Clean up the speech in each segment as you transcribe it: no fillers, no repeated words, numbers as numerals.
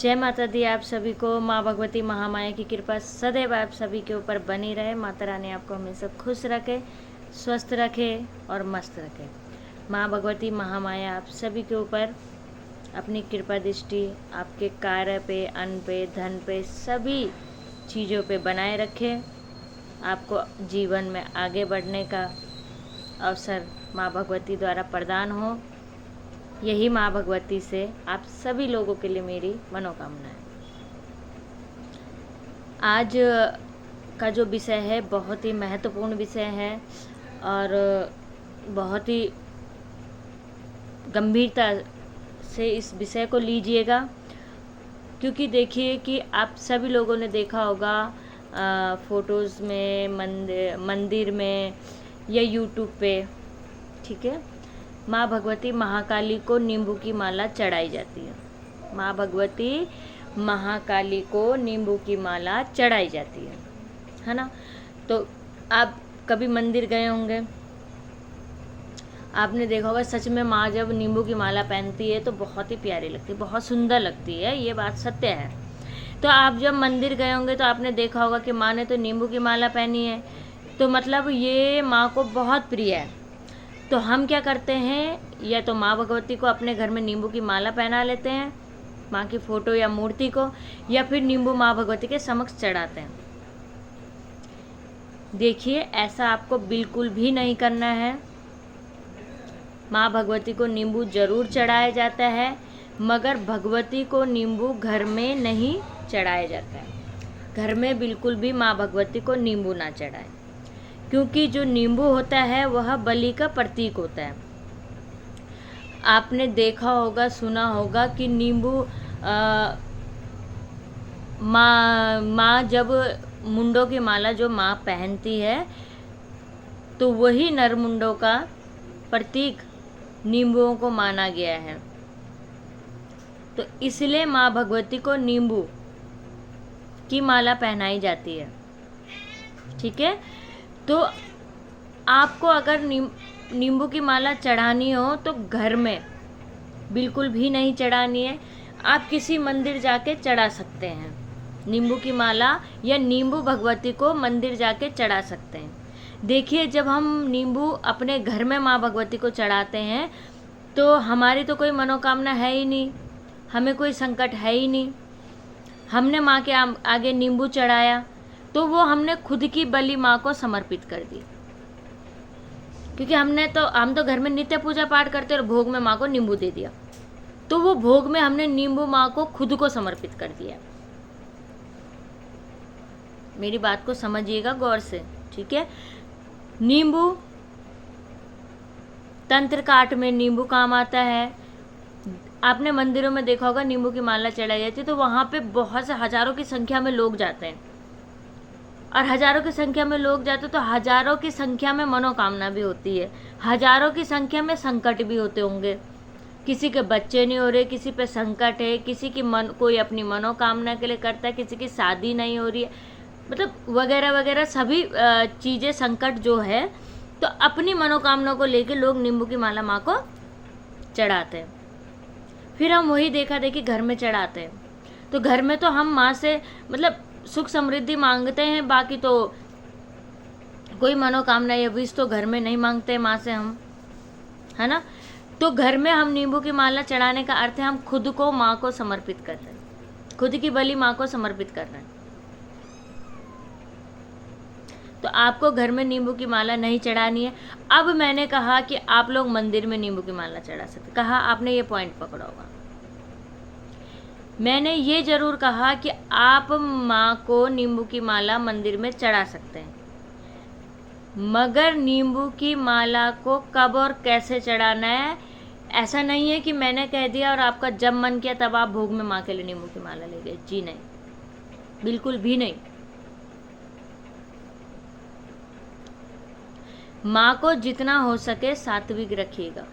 जय माता दी। आप सभी को माँ भगवती महामाया की कृपा सदैव आप सभी के ऊपर बनी रहे। माता रानी आपको हमेशा खुश रखे, स्वस्थ रखे और मस्त रखे। माँ भगवती महामाया आप सभी के ऊपर अपनी कृपा दृष्टि आपके कार्य पे, अन्न पे, धन पे, सभी चीज़ों पे बनाए रखे। आपको जीवन में आगे बढ़ने का अवसर माँ भगवती द्वारा प्रदान हो, यही माँ भगवती से आप सभी लोगों के लिए मेरी मनोकामना है। आज का जो विषय है बहुत ही महत्वपूर्ण विषय है और बहुत ही गंभीरता से इस विषय को लीजिएगा, क्योंकि देखिए कि आप सभी लोगों ने देखा होगा फ़ोटोज़ में, मंदिर में या यूट्यूब पे, ठीक है, माँ भगवती महाकाली को नींबू की माला चढ़ाई जाती है। माँ भगवती महाकाली को नींबू की माला चढ़ाई जाती है ना। तो आप कभी मंदिर गए होंगे, आपने देखा होगा सच में माँ जब नींबू की माला पहनती है तो बहुत ही प्यारी लगती है, बहुत सुंदर लगती है, ये बात सत्य है। तो आप जब मंदिर गए होंगे तो आपने देखा होगा कि माँ ने तो नींबू की माला पहनी है, तो मतलब ये माँ को बहुत प्रिय है। तो हम क्या करते हैं, या तो माँ भगवती को अपने घर में नींबू की माला पहना लेते हैं, माँ की फ़ोटो या मूर्ति को, या फिर नींबू माँ भगवती के समक्ष चढ़ाते हैं। देखिए ऐसा आपको बिल्कुल भी नहीं करना है। माँ भगवती को नींबू जरूर चढ़ाया जाता है, मगर भगवती को नींबू घर में नहीं चढ़ाया जाता है। घर में बिल्कुल भी माँ भगवती को नींबू ना चढ़ाए, क्योंकि जो नींबू होता है वह बलि का प्रतीक होता है। आपने देखा होगा, सुना होगा कि नींबू माँ जब मुंडों की माला जो माँ पहनती है तो वही नरमुंडों का प्रतीक नींबुओं को माना गया है। तो इसलिए माँ भगवती को नींबू की माला पहनाई जाती है, ठीक है। तो आपको अगर नींबू की माला चढ़ानी हो तो घर में बिल्कुल भी नहीं चढ़ानी है। आप किसी मंदिर जाके चढ़ा सकते हैं नींबू की माला, या नींबू भगवती को मंदिर जाके चढ़ा सकते हैं। देखिए जब हम नींबू अपने घर में माँ भगवती को चढ़ाते हैं तो हमारी तो कोई मनोकामना है ही नहीं, हमें कोई संकट है ही नहीं। हमने माँ के आगे नींबू चढ़ाया तो वो हमने खुद की बलि माँ को समर्पित कर दी, क्योंकि हम तो घर में नित्य पूजा पाठ करते और भोग में माँ को नींबू दे दिया, तो वो भोग में हमने नींबू माँ को खुद को समर्पित कर दिया। मेरी बात को समझिएगा गौर से, ठीक है। नींबू तंत्र काट में नींबू काम आता है। आपने मंदिरों में देखा होगा नींबू की माला चढ़ाई जाती है तो वहाँ पे बहुत से हजारों की संख्या में लोग जाते हैं, और हजारों की संख्या में लोग जाते तो हजारों की संख्या में मनोकामना भी होती है, हजारों की संख्या में संकट भी होते होंगे। किसी के बच्चे नहीं हो रहे, किसी पे संकट है, किसी की कोई अपनी मनोकामना के लिए करता है, किसी की शादी नहीं हो रही है, मतलब वगैरह वगैरह सभी चीज़ें संकट जो है, तो अपनी मनोकामना को लेके लोग नींबू की माला माँ को चढ़ाते हैं। फिर हम वही देखा देखी घर में चढ़ाते हैं। तो घर में तो हम माँ से मतलब सुख समृद्धि मांगते हैं, बाकी तो कोई मनोकामना या विश तो घर में नहीं मांगते माँ से हम, है ना। तो घर में हम नींबू की माला चढ़ाने का अर्थ है हम खुद को माँ को समर्पित कर रहे हैं, खुद की बलि माँ को समर्पित कर रहे हैं। तो आपको घर में नींबू की माला नहीं चढ़ानी है। अब मैंने कहा कि आप लोग मंदिर में नींबू की माला चढ़ा सकते, कहा आपने ये पॉइंट पकड़ा होगा। मैंने ये जरूर कहा कि आप माँ को नींबू की माला मंदिर में चढ़ा सकते हैं, मगर नींबू की माला को कब और कैसे चढ़ाना है, ऐसा नहीं है कि मैंने कह दिया और आपका जब मन किया तब आप भोग में माँ के लिए नींबू की माला ले गए। जी नहीं, बिल्कुल भी नहीं। माँ को जितना हो सके सात्विक रखिएगा।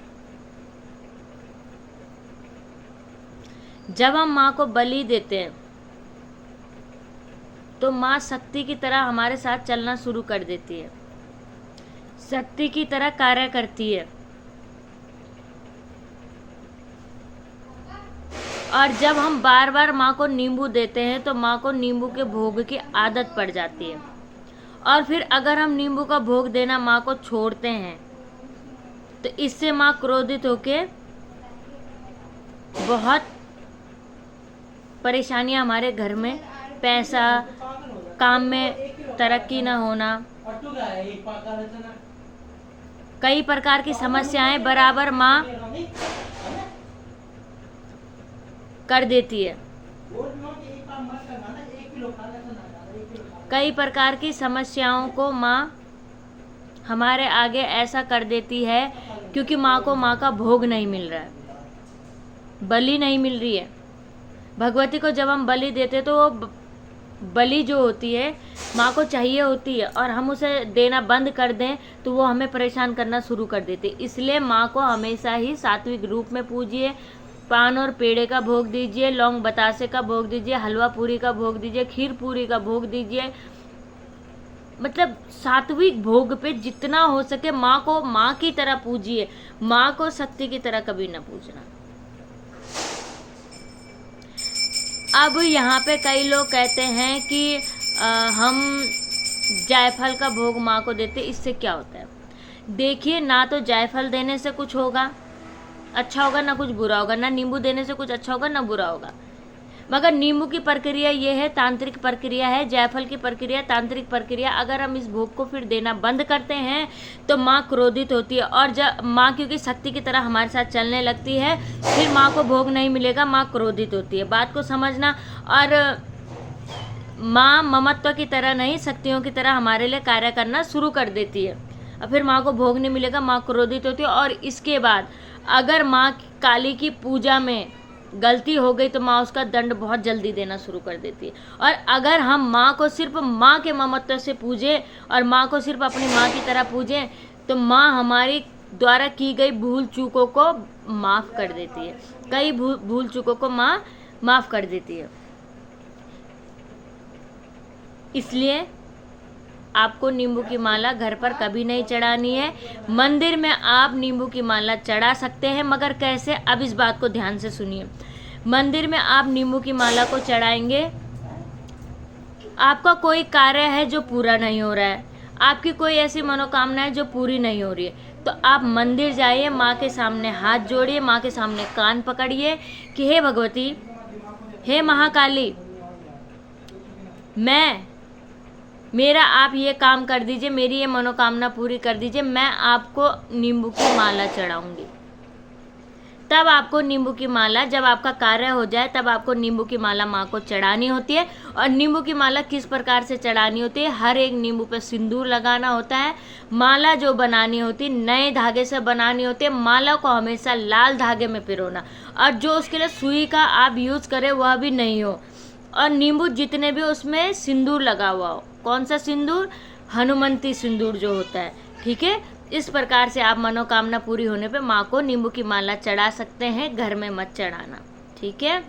जब हम माँ को बलि देते हैं तो माँ शक्ति की तरह हमारे साथ चलना शुरू कर देती है, शक्ति की तरह कार्य करती है। और जब हम बार बार माँ को नींबू देते हैं तो माँ को नींबू के भोग की आदत पड़ जाती है। और फिर अगर हम नींबू का भोग देना माँ को छोड़ते हैं तो इससे माँ क्रोधित होके बहुत परेशानियां हमारे घर में, पैसा, काम में तरक्की न होना, कई प्रकार की समस्याएं बराबर माँ कर देती है। कई प्रकार की समस्याओं को माँ हमारे आगे ऐसा कर देती है क्योंकि माँ को माँ का भोग नहीं मिल रहा है, बलि नहीं मिल रही है। भगवती को जब हम बलि देते तो वो बलि जो होती है माँ को चाहिए होती है और हम उसे देना बंद कर दें तो वो हमें परेशान करना शुरू कर देती है। इसलिए माँ को हमेशा ही सात्विक रूप में पूजिए। पान और पेड़े का भोग दीजिए, लौंग बतासे का भोग दीजिए, हलवा पूरी का भोग दीजिए, खीर पूरी का भोग दीजिए। मतलब सात्विक भोग पे जितना हो सके माँ को माँ की तरह पूजिए। माँ को शक्ति की तरह कभी न पूजना। अब यहाँ पे कई लोग कहते हैं कि हम जायफल का भोग माँ को देते, इससे क्या होता है? देखिए, ना तो जायफल देने से कुछ होगा अच्छा होगा, ना कुछ बुरा होगा, ना नींबू देने से कुछ अच्छा होगा ना बुरा होगा। मगर नींबू की प्रक्रिया ये है, तांत्रिक प्रक्रिया है, जायफल की प्रक्रिया तांत्रिक प्रक्रिया। अगर हम इस भोग को फिर देना बंद करते हैं तो माँ क्रोधित होती है और जब माँ क्योंकि शक्ति की तरह हमारे साथ चलने लगती है, फिर माँ को भोग नहीं मिलेगा, माँ क्रोधित होती है। बात को समझना। और माँ ममत्व की तरह नहीं, शक्तियों की तरह हमारे लिए कार्य करना शुरू कर देती है और फिर माँ को भोग नहीं मिलेगा, माँ क्रोधित होती है। और इसके बाद अगर माँ काली की पूजा में गलती हो गई तो माँ उसका दंड बहुत जल्दी देना शुरू कर देती है। और अगर हम माँ को सिर्फ माँ के ममत्व से पूजें और माँ को सिर्फ अपनी माँ की तरह पूजें तो माँ हमारी द्वारा की गई भूल चूकों को माफ़ कर देती है। कई भूल चूकों को माँ माफ़ कर देती है। इसलिए आपको नींबू की माला घर पर कभी नहीं चढ़ानी है। मंदिर में आप नींबू की माला चढ़ा सकते हैं, मगर कैसे? अब इस बात को ध्यान से सुनिए। मंदिर में आप नींबू की माला को चढ़ाएंगे, आपका कोई कार्य है जो पूरा नहीं हो रहा है, आपकी कोई ऐसी मनोकामना है जो पूरी नहीं हो रही है, तो आप मंदिर जाइए, माँ के सामने हाथ जोड़िए, माँ के सामने कान पकड़िए कि हे भगवती, हे महाकाली, मेरा आप ये काम कर दीजिए, मेरी ये मनोकामना पूरी कर दीजिए, मैं आपको नींबू की माला चढ़ाऊंगी। तब आपको नींबू की माला, जब आपका कार्य हो जाए तब आपको नींबू की माला माँ को चढ़ानी होती है। और नींबू की माला किस प्रकार से चढ़ानी होती है? हर एक नींबू पे सिंदूर लगाना होता है। माला जो बनानी होती है नए धागे से बनानी होती है। माला को हमेशा लाल धागे में पिरोना, और जो उसके लिए सुई का आप यूज़ करें वह भी नहीं हो। और नींबू जितने भी उसमें सिंदूर लगा हुआ हो। कौन सा सिंदूर? हनुमंती सिंदूर जो होता है। ठीक है, इस प्रकार से आप मनोकामना पूरी होने पे माँ को नींबू की माला चढ़ा सकते हैं, घर में मत चढ़ाना। ठीक है,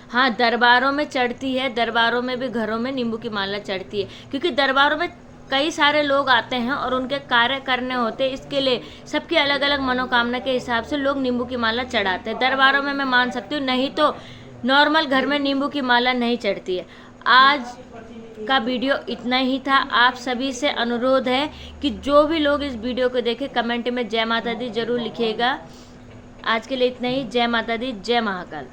हाँ, दरबारों में चढ़ती है, दरबारों में भी घरों में नींबू की माला चढ़ती है, क्योंकि दरबारों में कई सारे लोग आते हैं और उनके कार्य करने होते हैं। इसके लिए सबकी अलग अलग मनोकामना के हिसाब से लोग नींबू की माला चढ़ाते हैं। दरबारों में मैं मान सकती हूँ, नहीं तो नॉर्मल घर में नींबू की माला नहीं चढ़ती है। आज का वीडियो इतना ही था। आप सभी से अनुरोध है कि जो भी लोग इस वीडियो को देखें कमेंट में जय माता दी जरूर लिखिएगा। आज के लिए इतना ही। जय माता दी, जय महाकाल।